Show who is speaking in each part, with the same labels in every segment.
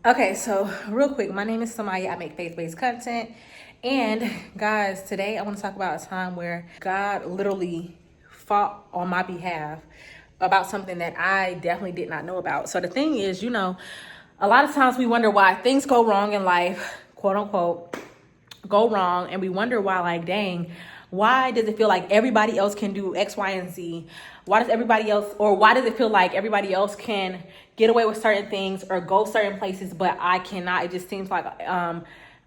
Speaker 1: Okay, so real quick, my name is Samaya. I make faith-based content. And guys, today I want to talk about a time where God literally fought on my behalf about something that I definitely did not know about. So the thing is, a lot of times we wonder why things go wrong in life, quote unquote, go wrong, and we wonder why, like, dang, why does it feel like everybody else can do X, Y, and Z? Why does it feel like everybody else can get away with certain things or go certain places, but I cannot? It just seems like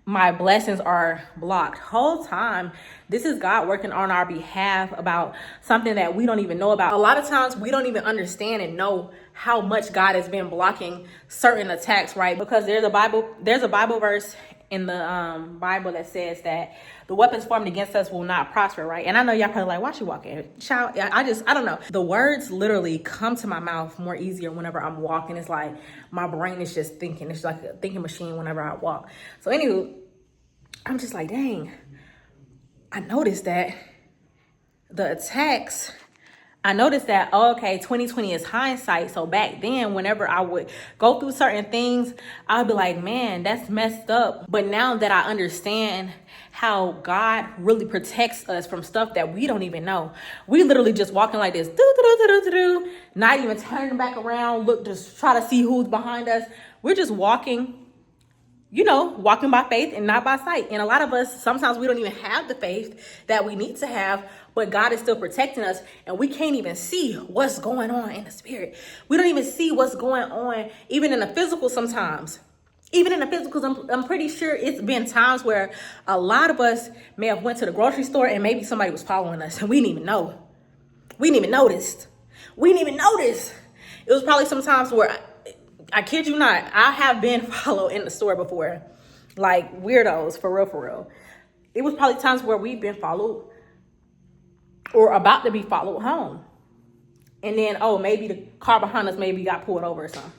Speaker 1: my blessings are blocked. Whole time, this is God working on our behalf about something that we don't even know about. A lot of times we don't even understand and know how much God has been blocking certain attacks, right? Because there's a Bible verse in the Bible that says that the weapons formed against us will not prosper, right? And I know y'all probably like, why she walking? Child, I don't know. The words literally come to my mouth more easier whenever I'm walking. It's like my brain is just thinking. It's like a thinking machine whenever I walk. So anywho, I'm just like, dang, I noticed that the attacks, oh, okay, 2020 is hindsight. So back then, whenever I would go through certain things, I'd be like, man, that's messed up. But now that I understand how God really protects us from stuff that we don't even know, we literally just walking like this, not even turning back around, look, just try to see who's behind us. We're just walking walking by faith and not by sight. And a lot of us, sometimes we don't even have the faith that we need to have, but God is still protecting us, and we can't even see what's going on in the spirit. We don't even see what's going on, even in the physical sometimes. Even in the physical, I'm pretty sure it's been times where a lot of us may have went to the grocery store and maybe somebody was following us and we didn't even know. We didn't even notice. It was probably some times where I kid you not, I have been followed in the store before, like weirdos, for real. It was probably times where we've been followed or about to be followed home. And then, maybe the car behind us maybe got pulled over or something.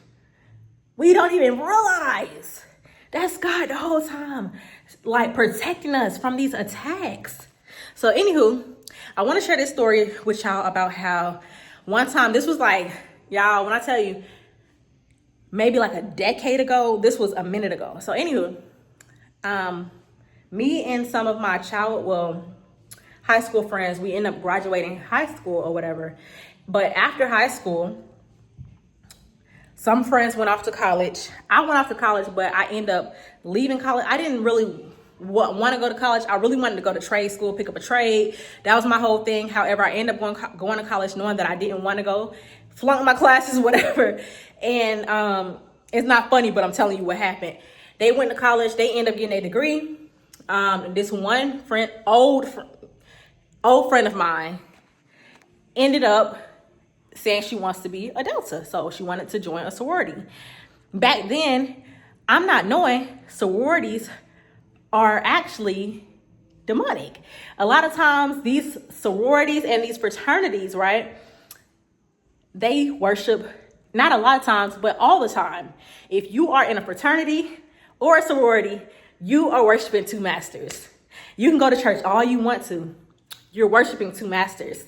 Speaker 1: We don't even realize that's God the whole time, like protecting us from these attacks. So anywho, I want to share this story with y'all about how one time, this was like, y'all, when I tell you, maybe like a decade ago, this was a minute ago. So anywho, me and some of my high school friends, we end up graduating high school or whatever. But after high school, some friends went off to college. I went off to college, but I ended up leaving college. I didn't really want to go to college. I really wanted to go to trade school, pick up a trade. That was my whole thing. However, I ended up going to college knowing that I didn't want to go, flunk my classes, whatever. And it's not funny, but I'm telling you what happened. They went to college. They ended up getting a degree. This one friend, old friend of mine, ended up saying she wants to be a Delta. So she wanted to join a sorority. Back then, I'm not knowing sororities are actually demonic. A lot of times these sororities and these fraternities, right, they worship, not a lot of times, but all the time. If you are in a fraternity or a sorority, you are worshiping two masters. You can go to church all you want to. You're worshiping two masters.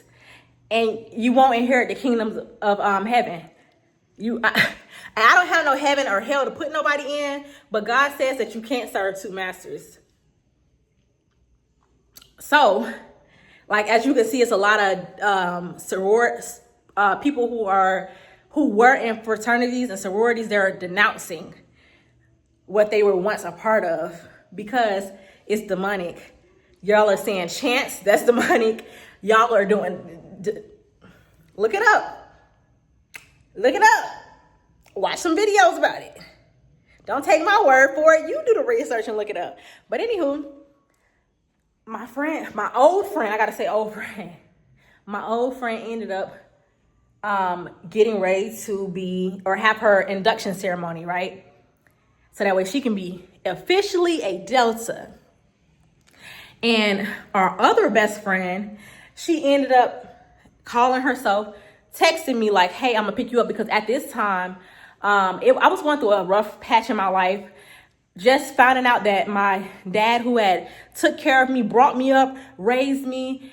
Speaker 1: And you won't inherit the kingdoms of heaven. I don't have no heaven or hell to put nobody in, but God says that you can't serve two masters. So, like, as you can see, it's a lot of people who were in fraternities and sororities. They're denouncing what they were once a part of because it's demonic. Y'all are saying chants, that's demonic. Y'all are doing, look it up. Watch some videos about it. Don't take my word for it. You do the research and look it up. But anywho, my old friend ended up getting ready to have her induction ceremony, right? So that way she can be officially a Delta. And our other best friend, she ended up calling herself, texting me like, hey, I'm gonna pick you up, because at this time, I was going through a rough patch in my life. Just finding out that my dad, who had took care of me, brought me up, raised me,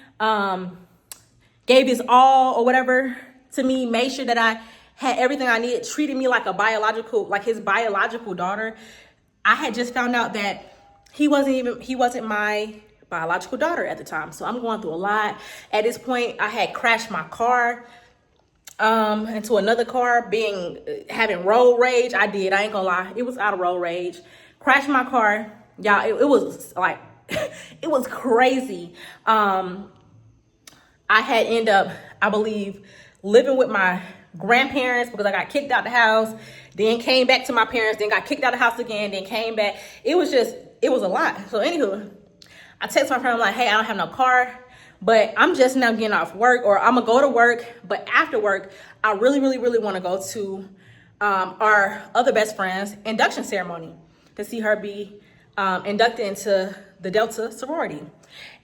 Speaker 1: gave his all or whatever to me, made sure that I had everything I needed, treated me like his biological daughter. I had just found out that he wasn't my biological daughter at the time. So I'm going through a lot. At this point, I had crashed my car into another car, having road rage. I ain't gonna lie. It was out of road rage. Crashed my car. Y'all, it was like, it was crazy. I had ended up, I believe, living with my grandparents because I got kicked out the house, then came back to my parents, then got kicked out of the house again, then came back. It was a lot. So anywho, I text my friend, I'm like, hey, I don't have no car, but I'm just now getting off work, or I'm gonna go to work, but after work, I really, really, really wanna go to our other best friend's induction ceremony to see her be inducted into the Delta sorority.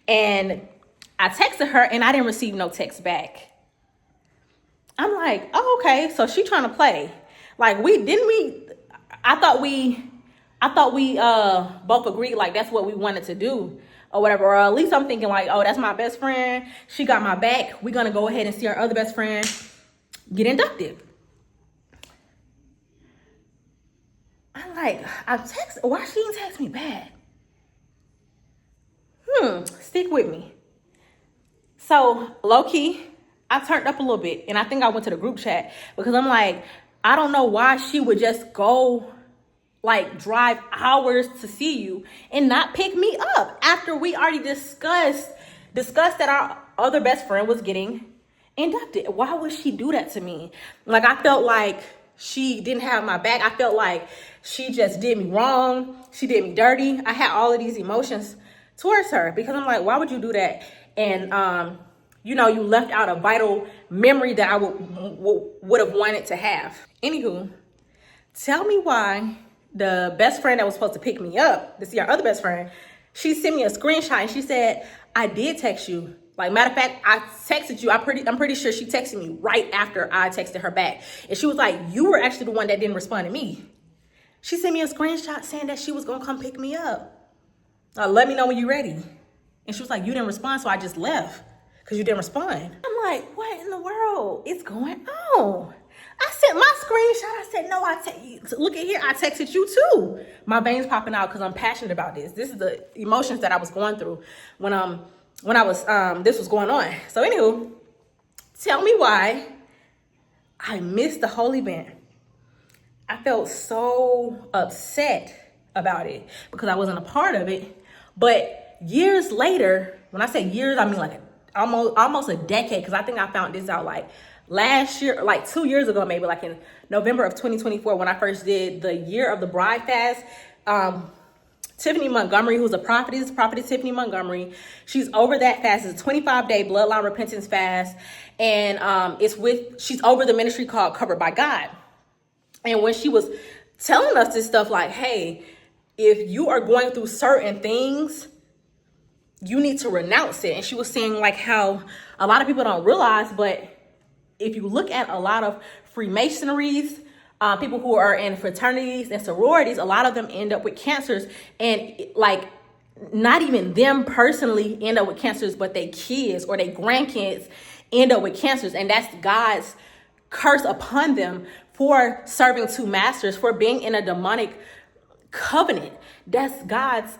Speaker 1: And I texted her and I didn't receive no text back. I'm like, oh, okay, so she trying to play. Like, I thought we both agreed like that's what we wanted to do or whatever. Or at least I'm thinking like, oh, that's my best friend. She got my back. We're gonna go ahead and see our other best friend get inducted. I'm like, why she didn't text me back? Stick with me. So low key, I turned up a little bit, and I think I went to the group chat because I'm like, I don't know why she would just go like drive hours to see you and not pick me up after we already discussed that our other best friend was getting inducted. Why would she do that to me? Like, I felt like she didn't have my back. I felt like she just did me wrong. She did me dirty. I had all of these emotions towards her because I'm like, why would you do that? And you left out a vital memory that I would have wanted to have. Anywho, tell me why the best friend that was supposed to pick me up to see our other best friend, she sent me a screenshot and she said, I did text you. Like, matter of fact, I texted you. I'm pretty sure she texted me right after I texted her back. And she was like, you were actually the one that didn't respond to me. She sent me a screenshot saying that she was going to come pick me up. Let me know when you're ready. And she was like, you didn't respond, so I just left because you didn't respond. I'm like, what in the world is going on? I sent my screenshot. I said, no, look at here. I texted you too. My veins popping out because I'm passionate about this. This is the emotions that I was going through when this was going on. So anywho, tell me why I missed the whole event. I felt so upset about it because I wasn't a part of it. But years later, when I say years, I mean like almost a decade, because I think I found this out like last year, like 2 years ago, maybe like in November of 2024, when I first did the Year of the Bride fast. Tiffany Montgomery, who's a prophetess Tiffany Montgomery, she's over that fast. It's a 25-day bloodline repentance fast. And she's over the ministry called Covered by God. And when she was telling us this stuff like, hey, if you are going through certain things, you need to renounce it. And she was saying like how a lot of people don't realize, but if you look at a lot of Freemasonries, people who are in fraternities and sororities, a lot of them end up with cancers, and like not even them personally end up with cancers, but their kids or their grandkids end up with cancers. And that's God's curse upon them for serving two masters, for being in a demonic covenant. That's God's,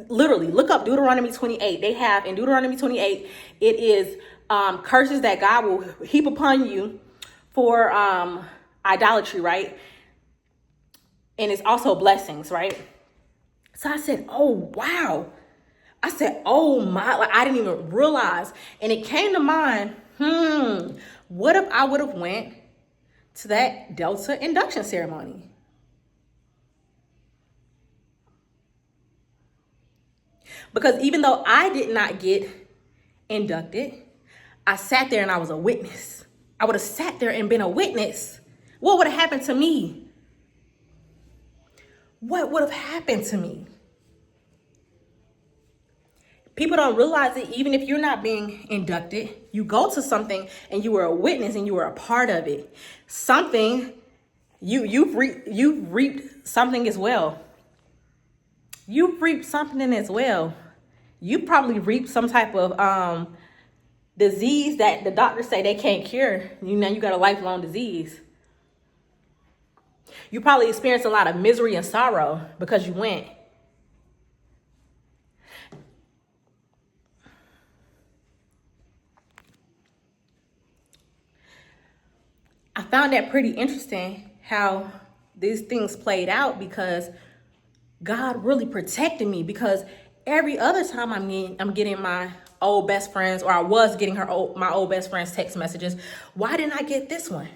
Speaker 1: literally look up Deuteronomy 28. They have in Deuteronomy 28, it is curses that God will heap upon you for idolatry, right? And it's also blessings, right? So I said, oh, wow. I said, oh my, like I didn't even realize. And it came to mind, what if I would have went to that Delta induction ceremony? Because even though I did not get inducted, I sat there and I was a witness. I would have sat there and been a witness. What would have happened to me? What would have happened to me? People don't realize that even if you're not being inducted, you go to something and you were a witness and you were a part of it. Something, you've reaped something as well. You've reaped something as well. You probably reaped some type of disease that the doctors say they can't cure. You got a lifelong disease. You probably experienced a lot of misery and sorrow because you went. I found that pretty interesting how these things played out, because God really protected me. Because every other time I'm getting my old best friends, or I was getting my old best friend's text messages, why didn't I get this one?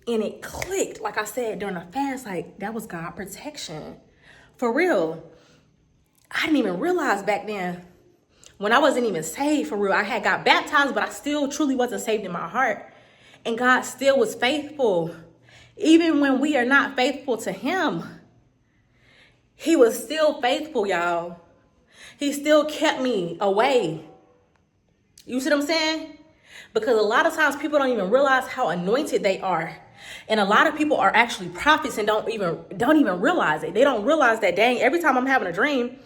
Speaker 1: And it clicked, like I said, during the fast, like that was God protection. For real. I didn't even realize back then, when I wasn't even saved for real. I had got baptized, but I still truly wasn't saved in my heart. And God still was faithful. Even when we are not faithful to him, he was still faithful, y'all. He still kept me away. You see what I'm saying? Because a lot of times people don't even realize how anointed they are. And a lot of people are actually prophets and don't even realize it. They don't realize that, dang, every time I'm having a dream,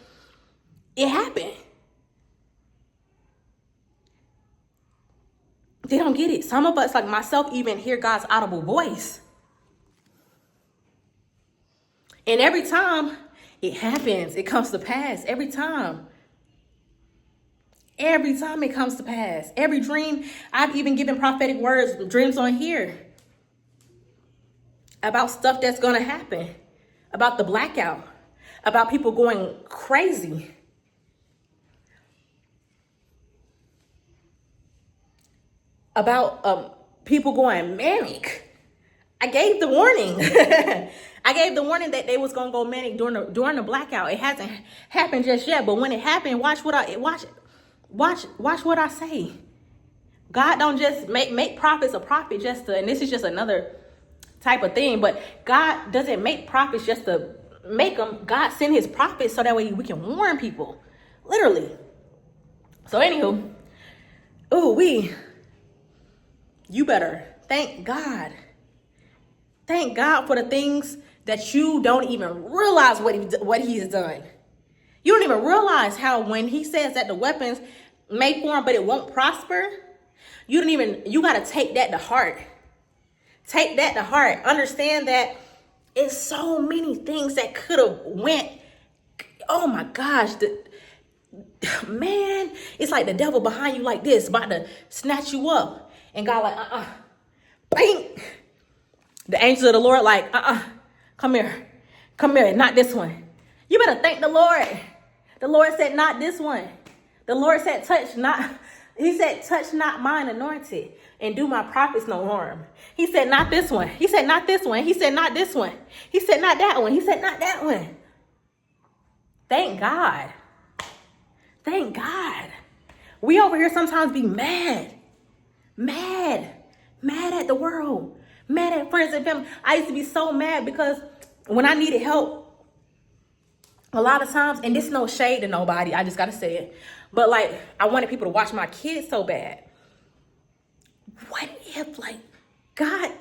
Speaker 1: it happened. They don't get it. Some of us, like myself, even hear God's audible voice. And every time it happens, it comes to pass. Every time. Every time it comes to pass. Every dream, I've even given prophetic words, dreams on here, about stuff that's going to happen, about the blackout, about people going crazy. About people going manic. I gave the warning. I gave the warning that they was gonna go manic during the blackout. It hasn't happened just yet, but when it happened, watch what I say. God don't just make prophets a prophet just to, and this is just another type of thing, but God doesn't make prophets just to make them. God sent his prophets so that way we can warn people, literally. So anywho, you better thank God. Thank God for the things that you don't even realize what he's done. You don't even realize how when he says that the weapons may form, but it won't prosper, you got to take that to heart. Take that to heart. Understand that it's so many things that could have went. Oh my gosh. Man, it's like the devil behind you like this, about to snatch you up. And God like, bang. The angels of the Lord like, come here, not this one. You better thank the Lord. The Lord said, not this one. The Lord said, touch not mine anointed, and do my prophets no harm. He said, not this one. He said, not this one. He said, not this one. He said, not that one. He said, not that one. Thank God. Thank God. We over here sometimes be mad at the world, mad at friends and family. I used to be so mad because when I needed help, a lot of times, and this is no shade to nobody, I just got to say it, but like, I wanted people to watch my kids so bad. What if like God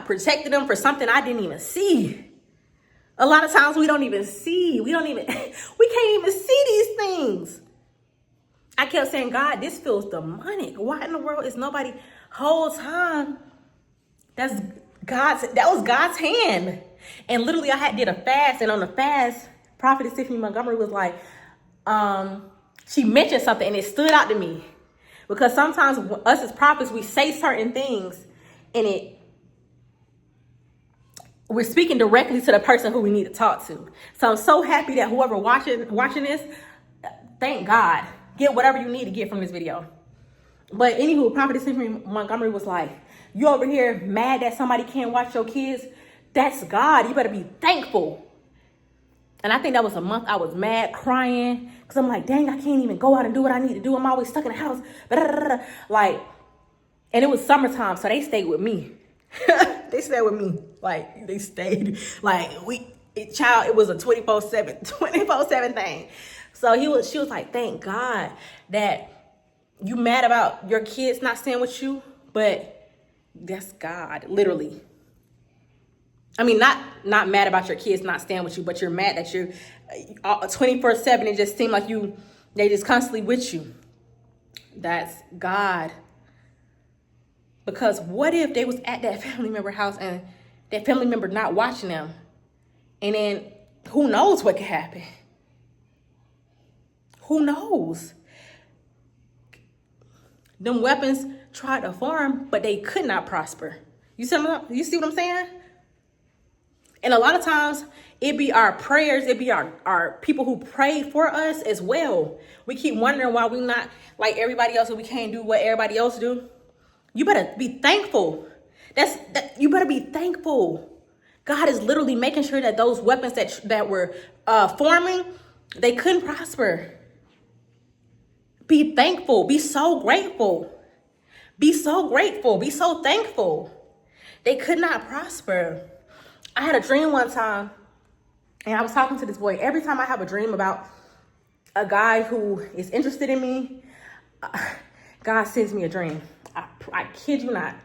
Speaker 1: protected them for something I didn't even see? A lot of times we can't even see these things. I kept saying, God, this feels demonic. Why in the world is nobody whole time? That was God's hand. And literally I did a fast, and on the fast, Prophetess Tiffany Montgomery was like, she mentioned something and it stood out to me. Because sometimes us as prophets, we say certain things and we're speaking directly to the person who we need to talk to. So I'm so happy that whoever watching this, thank God. Get whatever you need to get from this video. But anywho, Prophetess Tiffany Montgomery was like, you over here mad that somebody can't watch your kids? That's God. You better be thankful. And I think that was a month I was mad, crying. Because I'm like, dang, I can't even go out and do what I need to do. I'm always stuck in the house. Like, and it was summertime, so they stayed with me. They stayed with me. Like, they stayed. Like, it was a 24/7 thing. So she was like, thank God that you mad about your kids not staying with you, but that's God, literally. I mean, not mad about your kids not staying with you, but you're mad that you're 24/7. It just seemed like they just constantly with you. That's God. Because what if they was at that family member house and that family member not watching them. And then who knows what could happen? Who knows? Them weapons tried to form, but they could not prosper. You see what I'm saying? And a lot of times, it be our prayers, it be our people who pray for us as well. We keep wondering why we not like everybody else and we can't do what everybody else do. You better be thankful. You better be thankful. God is literally making sure that those weapons that were forming, they couldn't prosper. Be thankful. Be so grateful. Be so grateful. Be so thankful. They could not prosper. I had a dream one time, and I was talking to this boy. Every time I have a dream about a guy who is interested in me, God sends me a dream. I kid you not,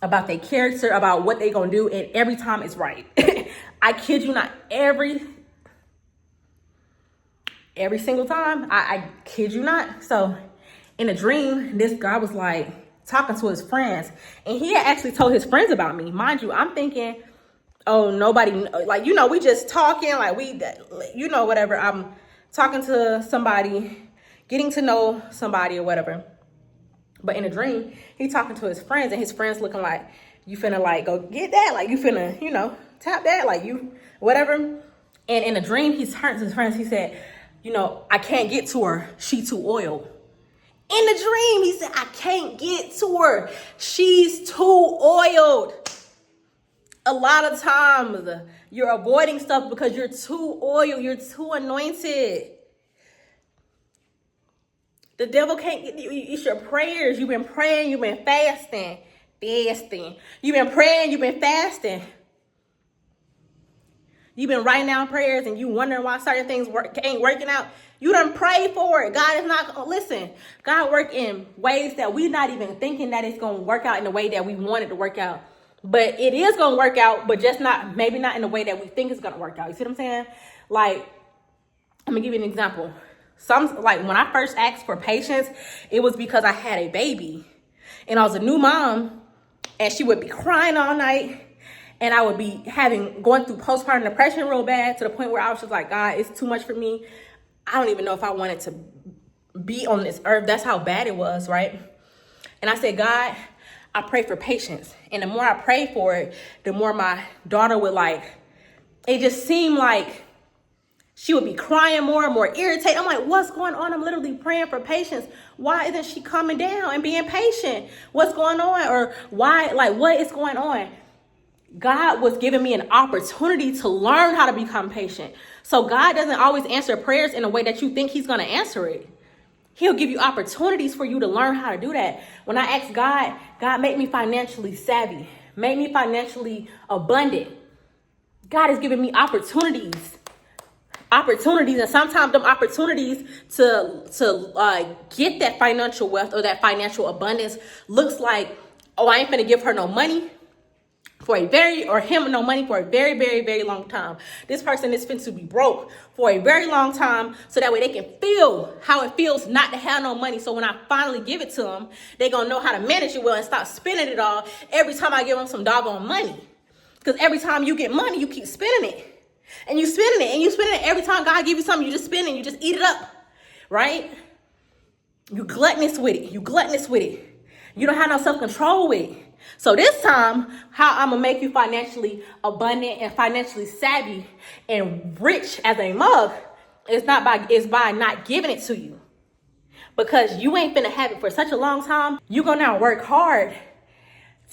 Speaker 1: about their character, about what they gonna do, and every time it's right. I kid you not, every single time. I kid you not. So in a dream, this guy was like talking to his friends, and he had actually told his friends about me. Mind you, I'm thinking, oh, nobody, like, we just talking, like whatever. I'm talking to somebody, getting to know somebody or whatever. But in a dream, he talking to his friends, and his friends looking like, you finna like go get that, like you finna, tap that, like you, whatever. And in a dream, he turned to his friends, he said, I can't get to her, she too oiled. In the dream, he said, I can't get to her, she's too oiled. A lot of times, you're avoiding stuff because you're too oiled, you're too anointed. The devil can't get you. It's your prayers. You've been praying, you've been fasting. You've been praying, you've been fasting. You've been writing down prayers and you wondering why certain things ain't working out. You done pray for it. God is not gonna listen. God work in ways that we're not even thinking that it's gonna work out in the way that we want it to work out. But it is gonna work out, but just maybe not in the way that we think it's gonna work out. You see what I'm saying? Like, let me give you an example. Like when I first asked for patience, it was because I had a baby and I was a new mom, and she would be crying all night. And I would be going through postpartum depression real bad, to the point where I was just like, God, it's too much for me. I don't even know if I wanted to be on this earth. That's how bad it was, right? And I said, God, I pray for patience. And the more I prayed for it, the more my daughter would it just seemed like she would be crying more and more irritated. I'm like, what's going on? I'm literally praying for patience. Why isn't she coming down and being patient? What's going on? Or why, what is going on? God was giving me an opportunity to learn how to become patient. So God doesn't always answer prayers in a way that you think he's going to answer it. He'll give you opportunities for you to learn how to do that. When I asked God, God, make me financially savvy. Make me financially abundant. God is giving me opportunities. And sometimes them opportunities to get that financial wealth or that financial abundance looks like, oh, I ain't finna give her no money him no money for a very, very, very long time. This person is finna to be broke for a very long time, so that way they can feel how it feels not to have no money. So when I finally give it to them, they gonna know how to manage it well and stop spending it all every time I give them some doggone money. Because every time you get money, you keep spending it. And you spending it, and you spending it. Every time God gives you something, you just spend it, you just eat it up, right? You gluttonous with it. You don't have no self-control with it. So this time, how I'm going to make you financially abundant and financially savvy and rich as a mug is by not giving it to you. Because you ain't finna have it for such a long time. You're going to now work hard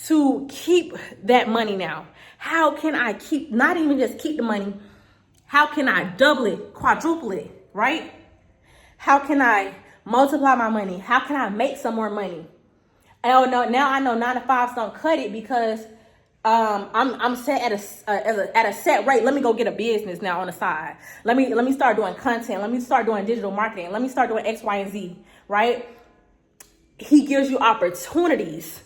Speaker 1: to keep that money now. How can I not even just keep the money? How can I double it, quadruple it, right? How can I multiply my money? How can I make some more money? Oh no! Now I know 9 to 5s don't cut it, because I'm set at a set rate. Let me go get a business now on the side. Let me start doing content. Let me start doing digital marketing. Let me start doing X, Y, and Z. Right? He gives you opportunities.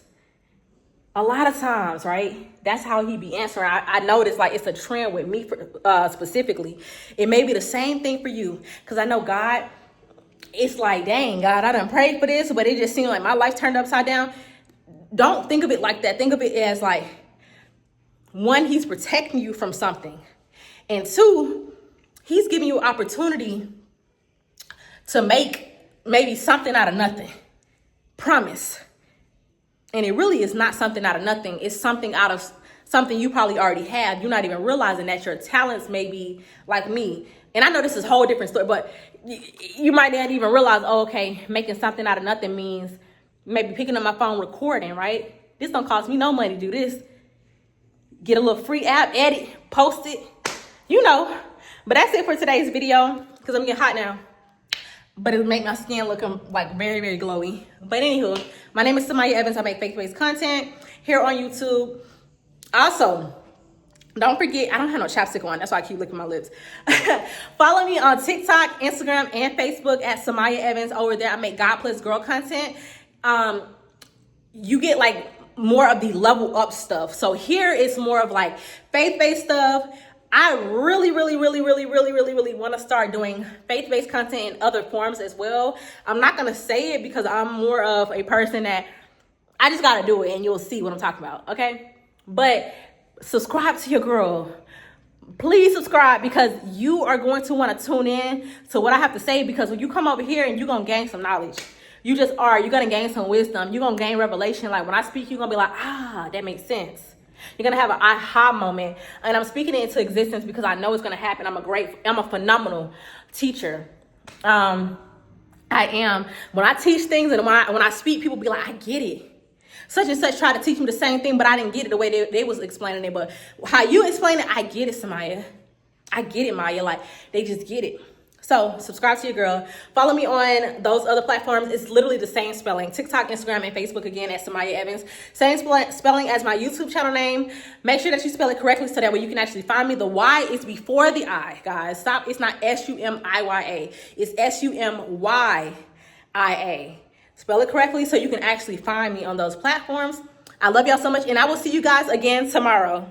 Speaker 1: A lot of times, right? That's how he be answering. I noticed it's a trend with me specifically. It may be the same thing for you, because I know God. It's like, dang, God, I done prayed for this, but it just seemed like my life turned upside down. Don't think of it like that. Think of it as one, he's protecting you from something. And two, he's giving you opportunity to make maybe something out of nothing. Promise. And it really is not something out of nothing. It's something out of something you probably already have. You're not even realizing that your talents may be like me. And I know this is a whole different story, but you might not even realize, oh, okay, making something out of nothing means maybe picking up my phone, recording, right? This don't cost me no money to do this. Get a little free app, edit, post it, you know. But that's it for today's video, because I'm getting hot now. But it'll make my skin look like very, very glowy. But anywho, my name is Samaya Evans. I make faith-based content here on YouTube. Also, don't forget, I don't have no chapstick on. That's why I keep licking my lips. Follow me on TikTok, Instagram, and Facebook at Samaya Evans. Over there, I make God plus girl content. You get like more of the level up stuff. So here it's more of like faith-based stuff. I really want to start doing faith-based content in other forms as well. I'm not going to say it because I'm more of a person that I just got to do it and you'll see what I'm talking about. Okay. But subscribe to your girl. Please subscribe, because you are going to want to tune in to what I have to say, because when you come over here and you're going to gain some knowledge. You just are. You're going to gain some wisdom. You're going to gain revelation. Like when I speak, you're going to be like, that makes sense. You're going to have an aha moment. And I'm speaking it into existence because I know it's going to happen. I'm a phenomenal teacher. I am. When I teach things and when I speak, people be like, I get it. Such and such tried to teach me the same thing, but I didn't get it the way they was explaining it. But how you explain it, I get it, Samaya. I get it, Maya. Like, they just get it. So subscribe to your girl. Follow me on those other platforms. It's literally the same spelling. TikTok, Instagram, and Facebook, again, at Samaya Evans. Same spelling as my YouTube channel name. Make sure that you spell it correctly so that way you can actually find me. The Y is before the I, guys. Stop. It's not S-U-M-I-Y-A. It's S-U-M-Y-I-A. Spell it correctly so you can actually find me on those platforms. I love y'all so much, and I will see you guys again tomorrow.